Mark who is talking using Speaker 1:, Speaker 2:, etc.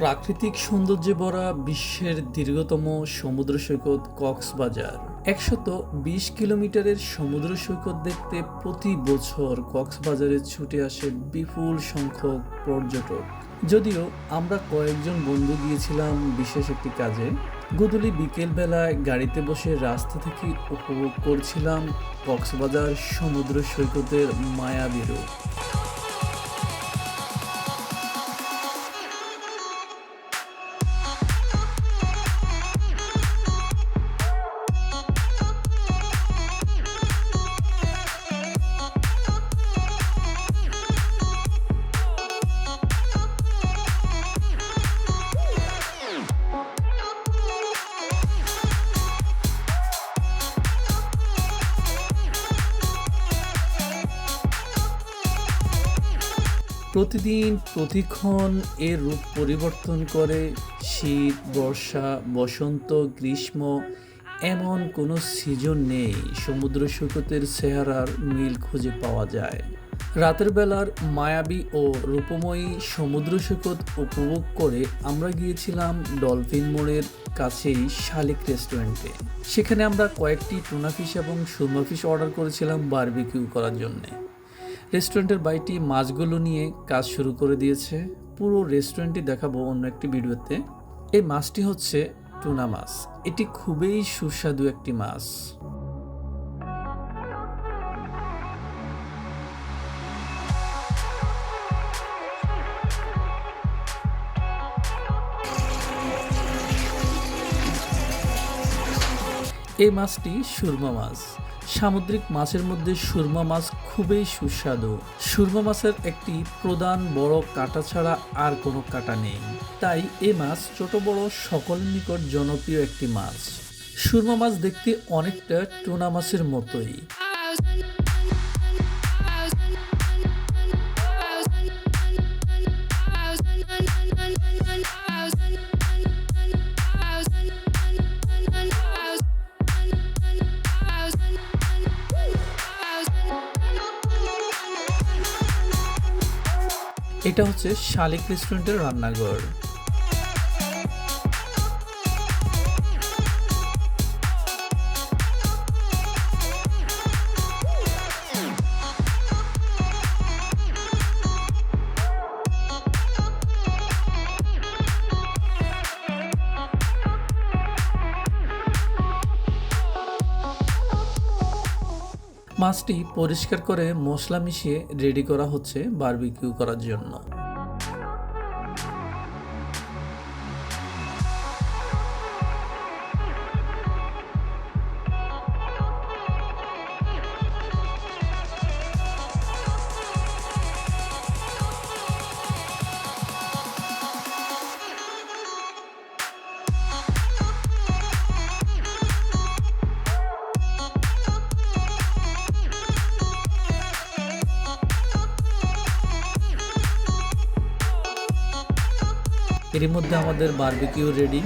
Speaker 1: প্রাকৃতিক সৌন্দর্যে ভরা বিশ্বের দীর্ঘতম সমুদ্র সৈকত কক্সবাজার। ১২০ কিলোমিটারের সমুদ্র সৈকত দেখতে প্রতি বছর কক্সবাজারে ছুটে আসে বিপুল সংখ্যক পর্যটক। যদিও আমরা কয়েকজন বন্ধু গিয়েছিলাম বিশেষ একটি কাজে। গোধূলি বিকেলবেলায় গাড়িতে বসে রাস্তা থেকে উপভোগ করছিলাম কক্সবাজার সমুদ্র সৈকতের মায়াবী রূপ। প্রতিদিন প্রতিক্ষণ এর রূপ পরিবর্তন করে। শীত, বর্ষা, বসন্ত, গ্রীষ্ম, এমন কোনো সিজন নেই সমুদ্র সৈকতের চেহারার মিল খুঁজে পাওয়া যায়। রাতের বেলার মায়াবী ও রূপময়ী সমুদ্র সৈকত উপভোগ করে আমরা গিয়েছিলাম ডলফিন মোড়ের কাছেই শালিক রেস্টুরেন্টে। সেখানে আমরা কয়েকটি টুনা ফিশ এবং সুরমা ফিশ অর্ডার করেছিলাম বারবিকিউ করার জন্যে। রেস্টুরেন্টের বাইটি মাছগুলো নিয়ে কাজ শুরু করে দিয়েছে। পুরো রেস্টুরেন্টটি দেখাবো অন্য একটি ভিডিওতে। এই মাছটি হচ্ছে টুনা মাছ। এটি খুবই সুস্বাদু একটি মাছ। এই মাছটি সুরমা মাছ। সামুদ্রিক মাছের মধ্যে সুরমা মাছ খুবই সুস্বাদু। সুরমা মাছের একটি প্রধান বড় কাঁটা ছাড়া আর কোনো কাঁটা নেই, তাই এই মাছ ছোট বড় সকলের নিকট জনপ্রিয় একটি মাছ। সুরমা মাছ দেখতে অনেকটা টুনা মাছের মতোই। এটা হচ্ছে শালিক রেস্টুরেন্টের রান্নাঘর। মাছটি পরিষ্কার করে মশলা মিশিয়ে রেডি করা হচ্ছে বারবিকিউ করার জন্য। এর মধ্যে আমাদের বারবিকিউ রেডি।